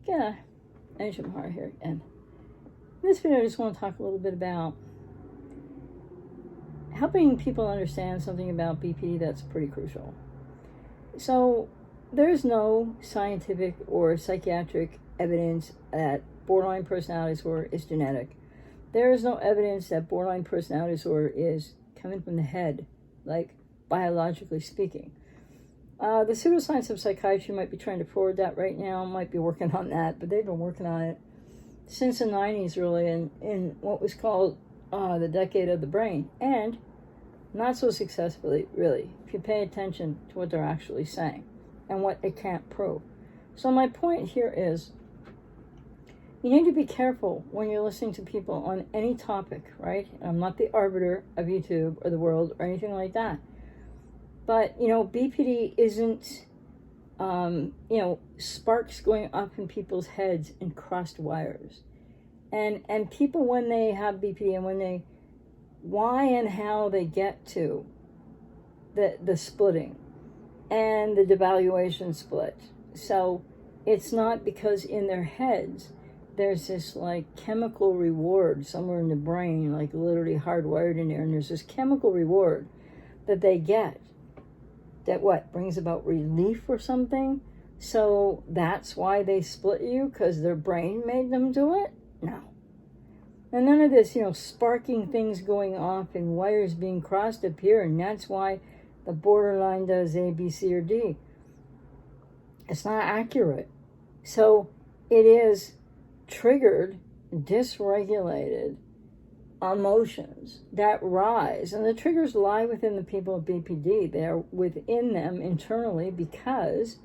Yeah, Asia Mahara here again. In this video, I just want to talk a little bit about helping people understand something about BPD that's pretty crucial. So, there's no scientific or psychiatric evidence that borderline personality disorder is genetic. There is no evidence that borderline personality disorder is coming from the head, like biologically speaking. The pseudoscience of psychiatry might be trying to forward that right now, might be working on that, but they've been working on it since the 90s, really, in what was called the decade of the brain, and not so successfully, really, if you pay attention to what they're actually saying and what it can't prove. So my point here is, you need to be careful when you're listening to people on any topic, right? I'm not the arbiter of YouTube or the world or anything like that. But, BPD isn't, sparks going up in people's heads in crossed wires. And people, when they have BPD and why and how they get to the splitting and the devaluation split. So it's not because in their heads, there's this like chemical reward somewhere in the brain, like literally hardwired in there. And there's this chemical reward that they get that brings about relief or something. So that's why they split you, because their brain made them do it? No. And none of this, sparking things going off and wires being crossed up here, and that's why the borderline does A, B, C, or D. It's not accurate. So it is triggered, dysregulated emotions that rise, and the triggers lie within the people of BPD. They're within them internally because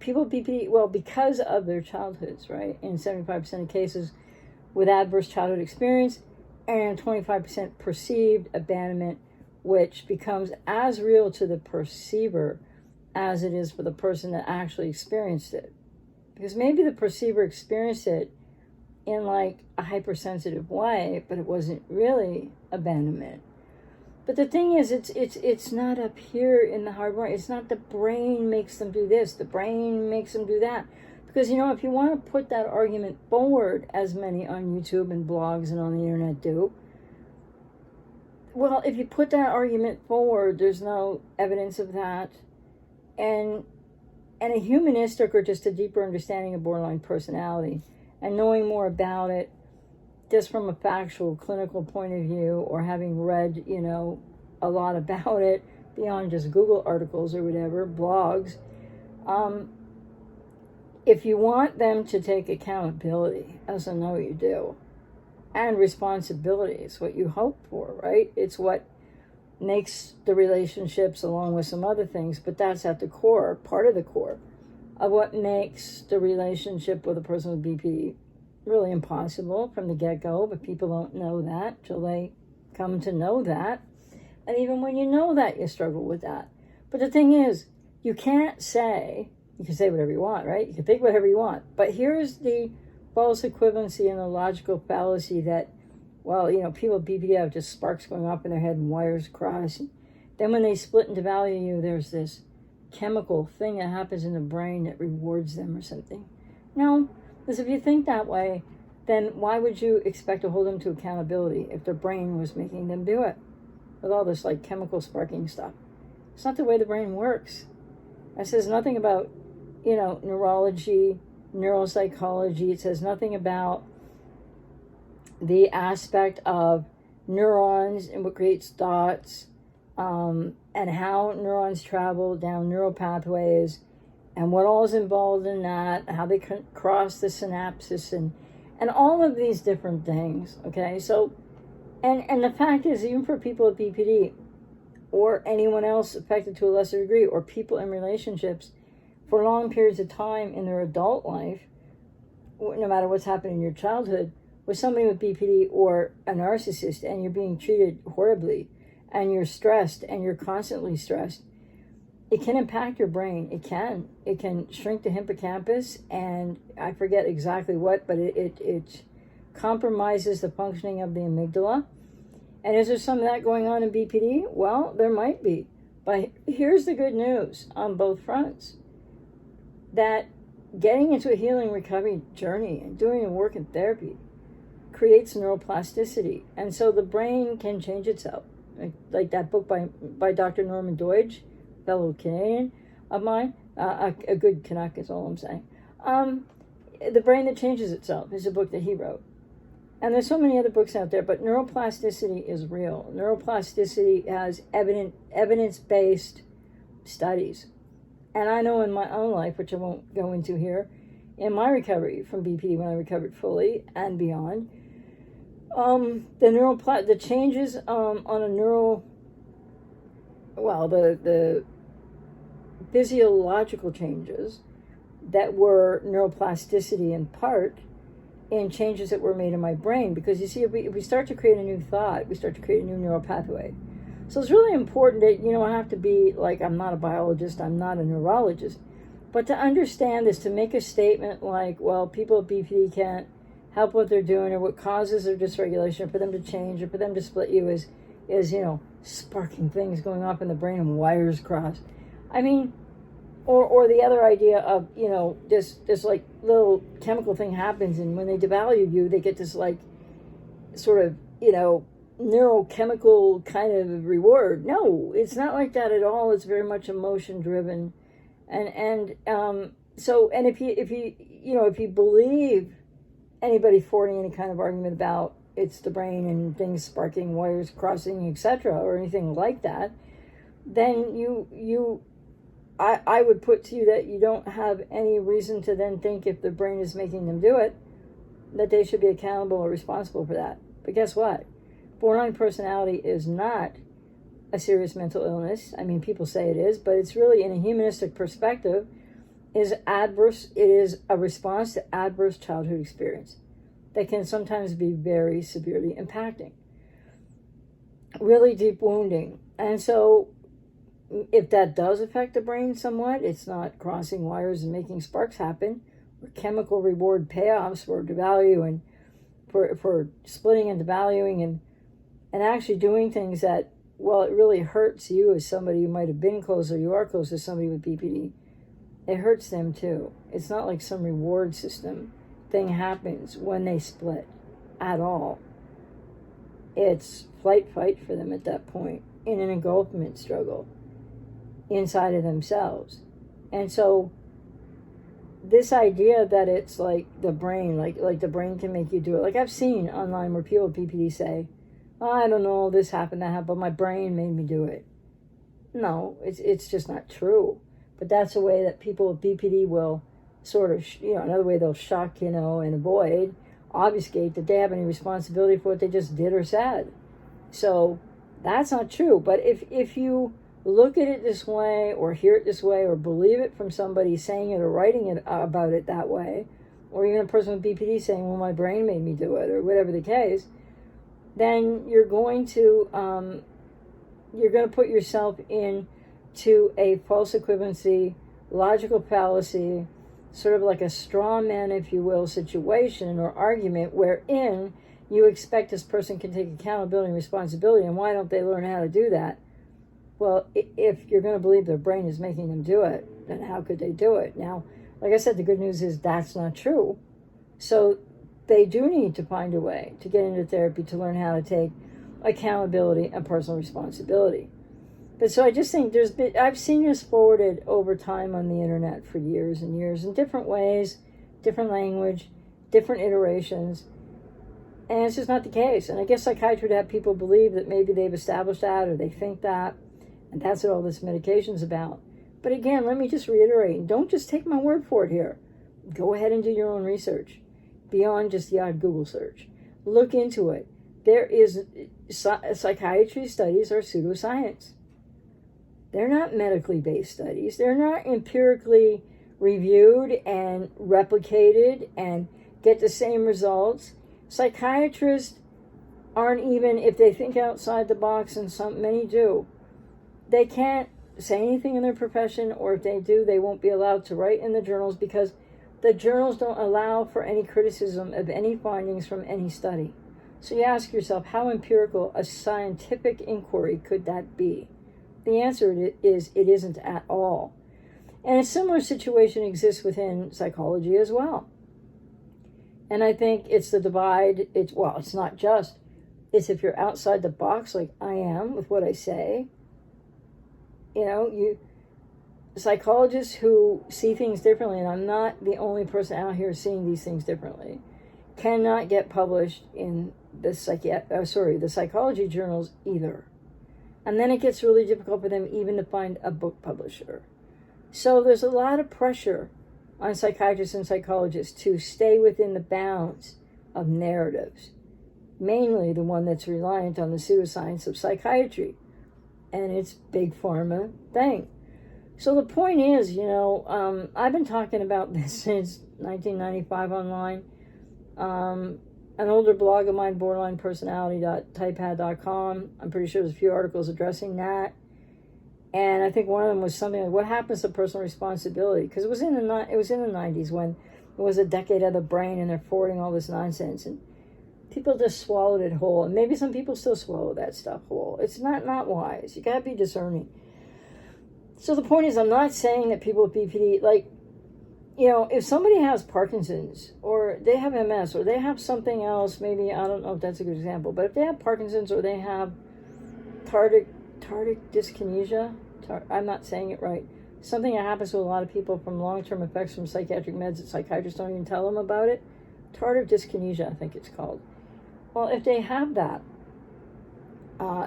people with BPD, because of their childhoods, right? In 75% of cases with adverse childhood experience, and 25% perceived abandonment, which becomes as real to the perceiver as it is for the person that actually experienced it. Because maybe the perceiver experienced it in like a hypersensitive way, but it wasn't really abandonment. But the thing is, it's not up here in the hardware. It's not the brain makes them do this, the brain makes them do that. Because, if you want to put that argument forward, as many on YouTube and blogs and on the internet do, well, if you put that argument forward, there's no evidence of that. And a humanistic or just a deeper understanding of borderline personality and knowing more about it just from a factual clinical point of view, or having read, a lot about it beyond just Google articles or whatever, blogs, if you want them to take accountability, as I know you do, and responsibility, it's what you hope for, right? It's what makes the relationships, along with some other things, but that's at the core, part of the core of what makes the relationship with a person with BPD really impossible from the get-go. But people don't know that till they come to know that. And even when you know that, you struggle with that. But the thing is, you can say whatever you want, right? You can think whatever you want. But here's the false equivalency and the logical fallacy that, people with BPD have just sparks going off in their head and wires cross. Then when they split and devalue you, there's this chemical thing that happens in the brain that rewards them or something. No, because if you think that way, then why would you expect to hold them to accountability if their brain was making them do it? With all this like chemical sparking stuff. It's not the way the brain works. It says nothing about, neurology, neuropsychology. It says nothing about the aspect of neurons and what creates thoughts, and how neurons travel down neural pathways, and what all is involved in that, how they cross the synapses, and all of these different things, okay? So, and the fact is, even for people with BPD, or anyone else affected to a lesser degree, or people in relationships for long periods of time in their adult life, no matter what's happened in your childhood, with somebody with BPD or a narcissist, and you're being treated horribly, and you're stressed, and you're constantly stressed, it can impact your brain. It can shrink the hippocampus, and I forget exactly what, but it compromises the functioning of the amygdala. And is there some of that going on in BPD? Well, there might be. But here's the good news on both fronts. That getting into a healing recovery journey and doing the work in therapy creates neuroplasticity. And so the brain can change itself. Like that book by Dr. Norman Doidge, fellow Canadian of mine, a good Canuck is all I'm saying. The Brain That Changes Itself is a book that he wrote. And there's so many other books out there, but neuroplasticity is real. Neuroplasticity has evidence-based studies. And I know in my own life, which I won't go into here, in my recovery from BPD when I recovered fully and beyond, the changes on a the physiological changes that were neuroplasticity in part in changes that were made in my brain. Because you see, if we start to create a new thought, we start to create a new neural pathway. So it's really important that, I have to be like, I'm not a biologist, I'm not a neurologist, but to understand is to make a statement like, well, people with BPD can't help what they're doing, or what causes their dysregulation, or for them to change, or for them to split you is sparking things going off in the brain and wires cross. I mean, or the other idea of, this like little chemical thing happens, and when they devalue you, they get this like sort of, neurochemical kind of reward. No, it's not like that at all. It's very much emotion driven. And if you believe anybody forwarding any kind of argument about it's the brain and things sparking, wires crossing, etc., or anything like that, then I would put to you that you don't have any reason to then think, if the brain is making them do it, that they should be accountable or responsible for that. But guess what? Borderline personality is not a serious mental illness. I mean, people say it is, but it's really, in a humanistic perspective, is adverse. It is a response to adverse childhood experience that can sometimes be very severely impacting, really deep wounding. And so if that does affect the brain somewhat, it's not crossing wires and making sparks happen, or chemical reward payoffs for devalue and for splitting and devaluing and actually doing things that, well, it really hurts you as somebody who might have been close, or you are close to somebody with BPD. It hurts them too. It's not like some reward system thing happens when they split at all. It's fight for them at that point, in an engulfment struggle inside of themselves. And so this idea that it's like the brain, like the brain can make you do it. Like I've seen online where people with BPD say, oh, I don't know, this happened, that happened, but my brain made me do it. No, it's just not true. But that's a way that people with BPD will sort of, another way they'll shock, and avoid, obfuscate that they have any responsibility for what they just did or said. So that's not true. But if you look at it this way, or hear it this way, or believe it from somebody saying it or writing it about it that way, or even a person with BPD saying, well, my brain made me do it, or whatever the case, then you're going to put yourself into a false equivalency, logical fallacy, sort of like a straw man, if you will, situation or argument wherein you expect this person can take accountability and responsibility, and why don't they learn how to do that? Well, if you're going to believe their brain is making them do it, then how could they do it? Now, like I said, the good news is that's not true. So they do need to find a way to get into therapy to learn how to take accountability and personal responsibility. But so I just think I've seen this forwarded over time on the internet for years and years in different ways, different language, different iterations. And it's just not the case. And I guess psychiatry would have people believe that maybe they've established that, or they think that, and that's what all this medication's about. But again, let me just reiterate, don't just take my word for it here. Go ahead and do your own research beyond just the odd Google search. Look into it. There is psychiatry studies are pseudoscience. They're not medically based studies. They're not empirically reviewed and replicated and get the same results. Psychiatrists aren't even, if they think outside the box, and many do, they can't say anything in their profession, or if they do, they won't be allowed to write in the journals, because the journals don't allow for any criticism of any findings from any study. So you ask yourself, how empirical a scientific inquiry could that be? The answer is it isn't at all. And a similar situation exists within psychology as well. And I think it's the divide. It's not just. It's if you're outside the box like I am with what I say. Psychologists who see things differently, and I'm not the only person out here seeing these things differently, cannot get published in the psychology journals either. And then it gets really difficult for them even to find a book publisher. So there's a lot of pressure on psychiatrists and psychologists to stay within the bounds of narratives, mainly the one that's reliant on the pseudoscience of psychiatry and its big pharma thing. So the point is, I've been talking about this since 1995 online. An older blog of mine, borderlinepersonality.typepad.com. I'm pretty sure there's a few articles addressing that. And I think one of them was something like, what happens to personal responsibility? Because it was in the 90s when it was a decade of the brain and they're forwarding all this nonsense. And people just swallowed it whole. And maybe some people still swallow that stuff whole. It's not wise. You got to be discerning. So the point is, I'm not saying that people with BPD, if somebody has Parkinson's or they have MS or they have something else, maybe, I don't know if that's a good example, but if they have Parkinson's or they have tardic dyskinesia, I'm not saying it right, something that happens to a lot of people from long-term effects from psychiatric meds that psychiatrists don't even tell them about it, tardic dyskinesia, I think it's called. Well, if they have that,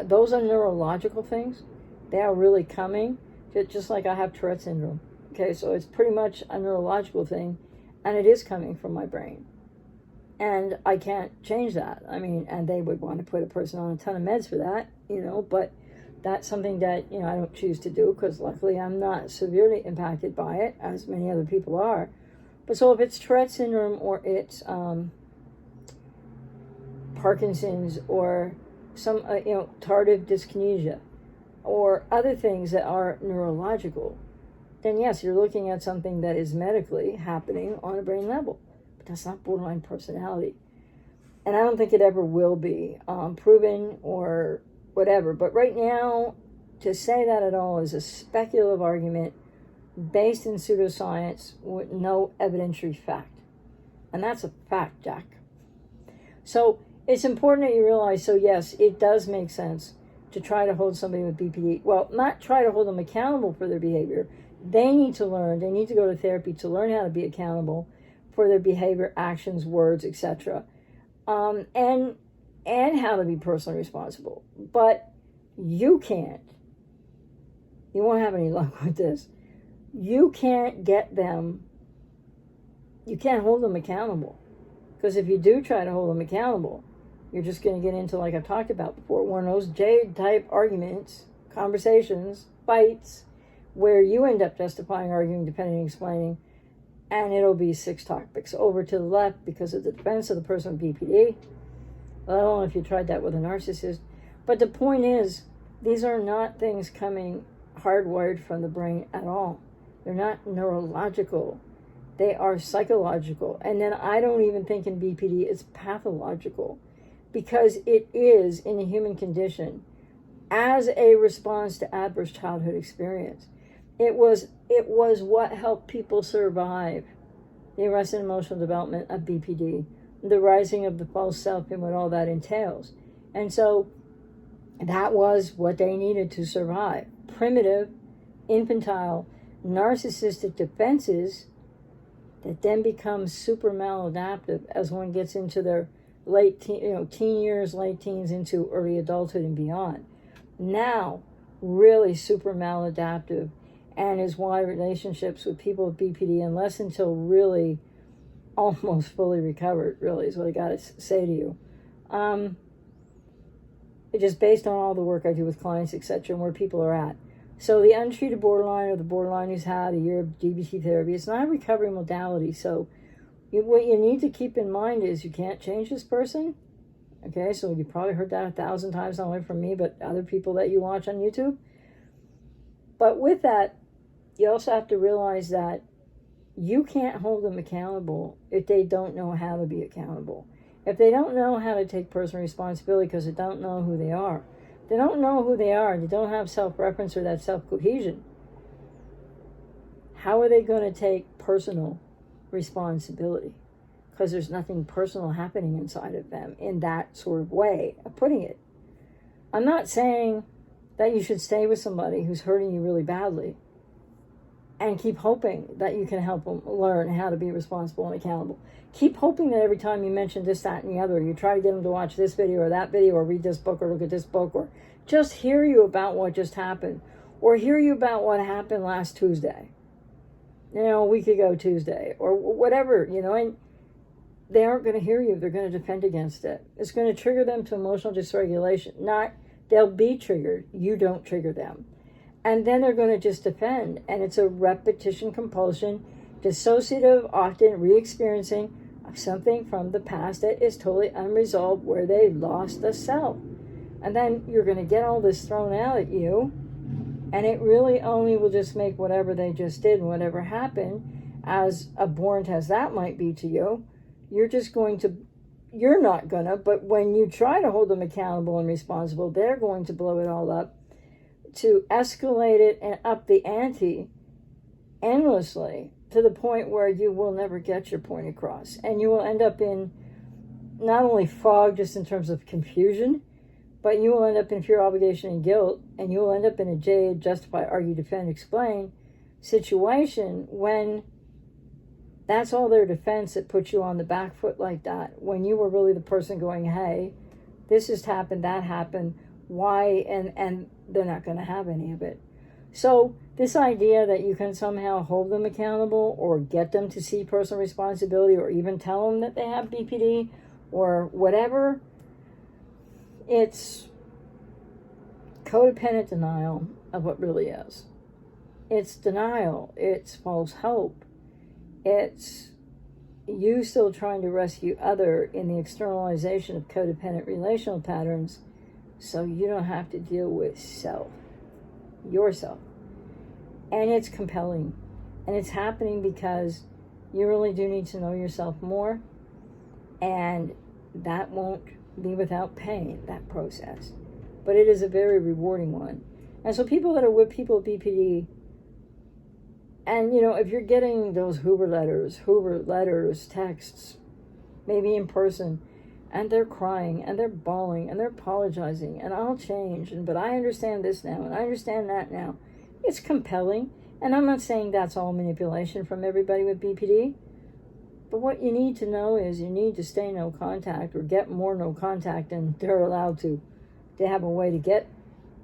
those are neurological things. They are really coming, just like I have Tourette syndrome. Okay, so it's pretty much a neurological thing, and it is coming from my brain. And I can't change that. I mean, and they would want to put a person on a ton of meds for that, but that's something that, I don't choose to do because luckily I'm not severely impacted by it, as many other people are. But so if it's Tourette syndrome or it's Parkinson's or some, tardive dyskinesia or other things that are neurological, then yes, you're looking at something that is medically happening on a brain level. But that's not borderline personality. And I don't think it ever will be proven or whatever. But right now, to say that at all is a speculative argument based in pseudoscience with no evidentiary fact. And that's a fact, Jack. So it's important that you realize, so yes, it does make sense to try to hold somebody with BPD. Well, not try to hold them accountable for their behavior. They need to learn, they need to go to therapy to learn how to be accountable for their behavior, actions, words, etc. And how to be personally responsible. But you can't. You won't have any luck with this. You can't get them, you can't hold them accountable. Because if you do try to hold them accountable, you're just going to get into, like I've talked about before, one of those Jade-type arguments, conversations, fights, where you end up justifying, arguing, defending, explaining, and it'll be 6 topics over to the left because of the defense of the person with BPD. Well, I don't know if you tried that with a narcissist, but the point is, these are not things coming hardwired from the brain at all. They're not neurological. They are psychological. And then I don't even think in BPD it's pathological, because it is in the human condition as a response to adverse childhood experience. It was what helped people survive the arrested emotional development of BPD, the rising of the false self and what all that entails. And so that was what they needed to survive. Primitive, infantile, narcissistic defenses that then become super maladaptive as one gets into their teen years, late teens, into early adulthood and beyond. Now, really super maladaptive, and is why relationships with people with BPD, unless until really almost fully recovered, really is what I got to say to you. It's just based on all the work I do with clients, etc., and where people are at. So the untreated borderline, or the borderline who's had a year of DBT therapy, it's not a recovery modality. So what you need to keep in mind is you can't change this person. Okay, so you probably heard that 1,000 times, not only from me, but other people that you watch on YouTube. But with that, you also have to realize that you can't hold them accountable if they don't know how to be accountable. If they don't know how to take personal responsibility because they don't know who they are. They don't know who they are. They don't have self-reference or that self-cohesion. how are they going to take personal responsibility? Because there's nothing personal happening inside of them in that sort of way of putting it. I'm not saying that you should stay with somebody who's hurting you really badly and keep hoping that you can help them learn how to be responsible and accountable. Keep hoping that every time you mention this, that, and the other, you try to get them to watch this video or that video or read this book or look at this book or just hear you about what just happened or hear you about what happened last Tuesday, a week ago Tuesday or whatever, and they aren't going to hear you. They're going to defend against it. It's going to trigger them to emotional dysregulation. They'll be triggered. You don't trigger them. And then they're going to just defend. And it's a repetition compulsion, dissociative, often re-experiencing of something from the past that is totally unresolved where they lost the self. And then you're going to get all this thrown out at you. And it really only will just make whatever they just did and whatever happened, as abhorrent as that might be to you, you're not gonna, but when you try to hold them accountable and responsible, they're going to blow it all up to escalate it and up the ante endlessly to the point where you will never get your point across. And you will end up in not only fog just in terms of confusion, but you will end up in fear, obligation, and guilt, and you will end up in a jade, justify, argue, defend, explain situation when that's all their defense that puts you on the back foot like that, when you were really the person going, hey, this has happened, that happened, why, and they're not going to have any of it. So this idea that you can somehow hold them accountable or get them to see personal responsibility or even tell them that they have BPD or whatever, it's codependent denial of what really is. It's denial. It's false hope. It's you still trying to rescue other in the externalization of codependent relational patterns so you don't have to deal with yourself. And it's compelling. And it's happening because you really do need to know yourself more. And that won't be without pain, that process. But it is a very rewarding one. And so people that are with people with BPD, and, if you're getting those Hoover letters, texts, maybe in person, and they're crying, and they're bawling, and they're apologizing, and I'll change, but I understand this now, and I understand that now. It's compelling, and I'm not saying that's all manipulation from everybody with BPD, but what you need to know is you need to stay no contact, or get more no contact, and they're allowed to have a way to get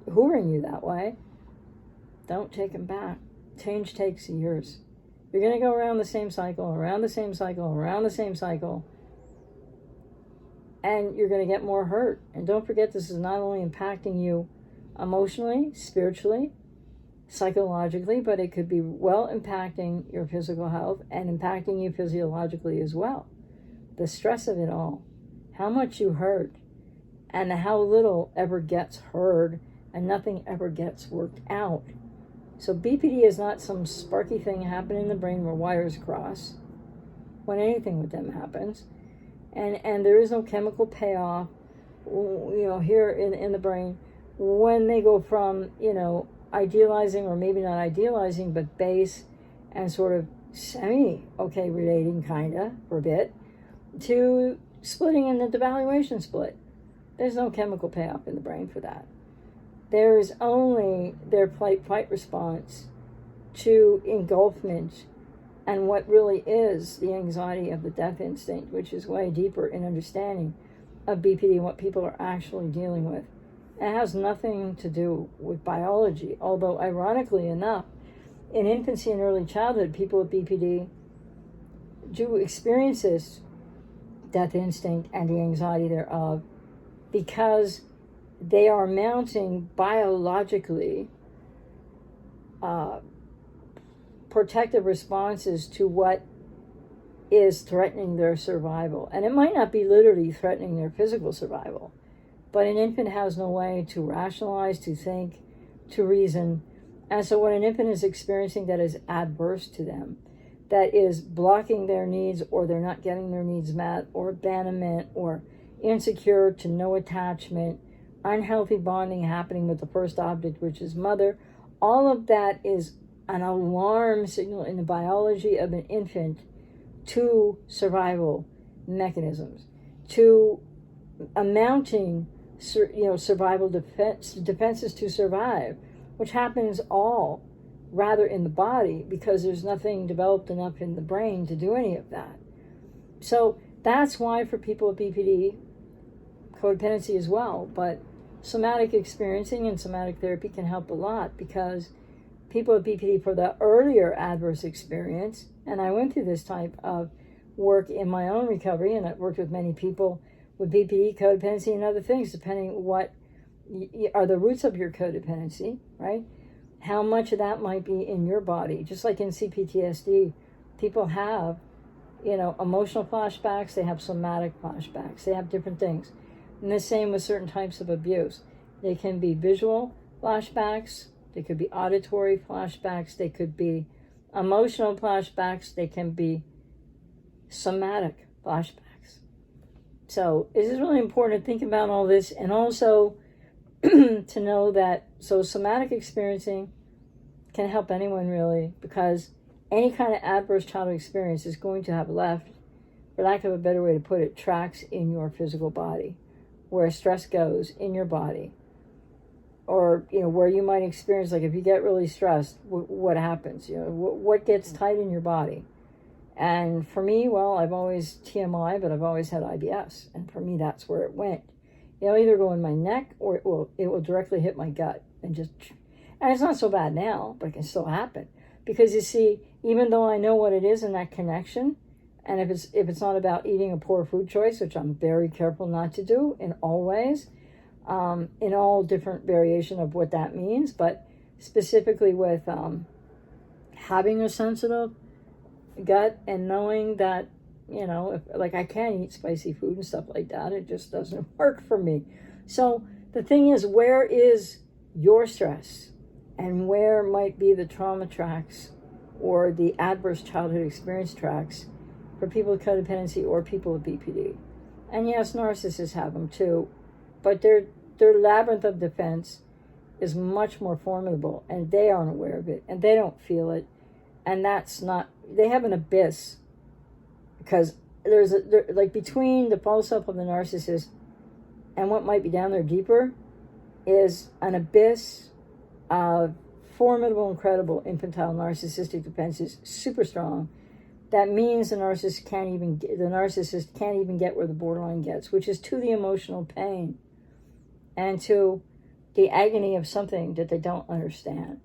hoovering you that way. Don't take them back. Change takes years. You're going to go around the same cycle, around the same cycle, around the same cycle, and you're going to get more hurt. And don't forget, this is not only impacting you emotionally, spiritually, psychologically, but it could be well impacting your physical health and impacting you physiologically as well. The stress of it all, how much you hurt, and how little ever gets heard and nothing ever gets worked out. So BPD is not some sparky thing happening in the brain where wires cross when anything with them happens. And there is no chemical payoff, here in the brain when they go from, idealizing, or maybe not idealizing, but base and sort of semi-okay relating for a bit, to splitting in the devaluation split. There's no chemical payoff in the brain for that. There is only their fight response to engulfment and what really is the anxiety of the death instinct, which is way deeper in understanding of BPD and what people are actually dealing with. It has nothing to do with biology, although ironically enough, in infancy and early childhood, people with BPD do experience this death instinct and the anxiety thereof because they are mounting biologically protective responses to what is threatening their survival. And it might not be literally threatening their physical survival, but an infant has no way to rationalize, to think, to reason. And so when an infant is experiencing that is adverse to them, that is blocking their needs, or they're not getting their needs met, or abandonment, or insecure to no attachment, unhealthy bonding happening with the first object, which is mother, all of that is an alarm signal in the biology of an infant to survival mechanisms, to amounting survival defenses to survive, which happens all rather in the body because there's nothing developed enough in the brain to do any of that. So that's why for people with BPD, codependency as well, but somatic experiencing and somatic therapy can help a lot, because people with BPD, for the earlier adverse experience, and I went through this type of work in my own recovery, and I've worked with many people with BPD, codependency, and other things, depending what are the roots of your codependency, right? How much of that might be in your body. Just like in CPTSD, people have, emotional flashbacks, they have somatic flashbacks, they have different things. And the same with certain types of abuse. They can be visual flashbacks, they could be auditory flashbacks, they could be emotional flashbacks, they can be somatic flashbacks. So it is really important to think about all this, and also to know that, so somatic experiencing can help anyone really, because any kind of adverse childhood experience is going to have left, for lack of a better way to put it, tracks in your physical body, where stress goes in your body, or where you might experience, like if you get really stressed, what happens? What gets tight in your body? And for me, well, I've always TMI, but I've always had IBS, and for me, that's where it went. It'll either go in my neck or it will directly hit my gut, and it's not so bad now, but it can still happen, because you see, even though I know what it is in that connection, and if it's not about eating a poor food choice, which I'm very careful not to do in all ways, in all different variation of what that means, but specifically with having a sensitive gut and knowing that, if I can't eat spicy food and stuff like that, it just doesn't work for me. So the thing is, where is your stress, and where might be the trauma tracks or the adverse childhood experience tracks for people with codependency or people with BPD? And yes, narcissists have them too, but their labyrinth of defense is much more formidable, and they aren't aware of it, and they don't feel it, and they have an abyss, because there's like between the false self of the narcissist and what might be down there deeper is an abyss of formidable, incredible infantile narcissistic defenses, super strong. That means the narcissist can't even get where the borderline gets, which is to the emotional pain and to the agony of something that they don't understand.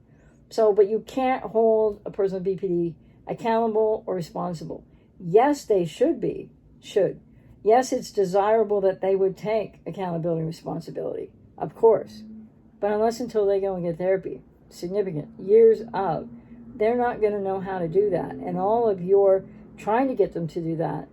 So, but you can't hold a person with BPD accountable or responsible. Yes, they should. Yes, it's desirable that they would take accountability and responsibility, of course. But unless until they go and get therapy, significant years of, they're not going to know how to do that. And all of your trying to get them to do that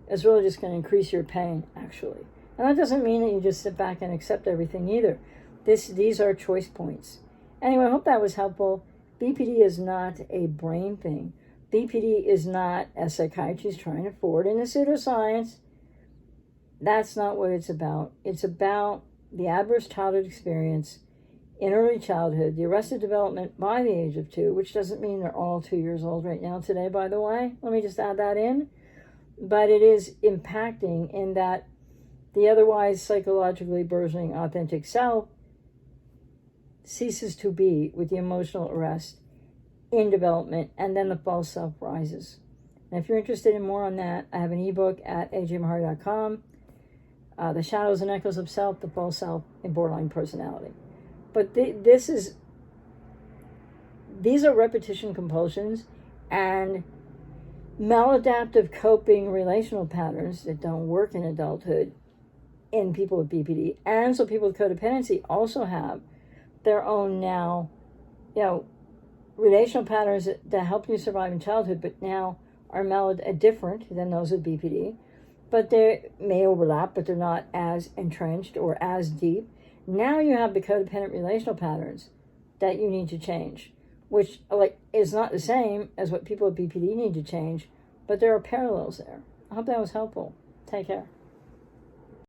is really just going to increase your pain, actually. And that doesn't mean that you just sit back and accept everything either. These are choice points. Anyway, I hope that was helpful. BPD is not a brain thing. BPD is not, as psychiatry is trying to forward in the pseudoscience. That's not what it's about. It's about the adverse childhood experience in early childhood, the arrested development by the age of 2, which doesn't mean they're all 2 years old right now today, by the way. Let me just add that in. But it is impacting in that the otherwise psychologically burgeoning authentic self ceases to be with the emotional arrest in development, and then the false self rises. And if you're interested in more on that, I have an ebook at ajmahari.com, The Shadows and Echoes of Self, the False Self in Borderline Personality. But these are repetition compulsions and maladaptive coping relational patterns that don't work in adulthood in people with BPD. And so people with codependency also have their own now, relational patterns that help you survive in childhood, but now are different than those with BPD. But they may overlap, but they're not as entrenched or as deep. Now you have the codependent relational patterns that you need to change, which is not the same as what people with BPD need to change, but there are parallels there. I hope that was helpful. Take care.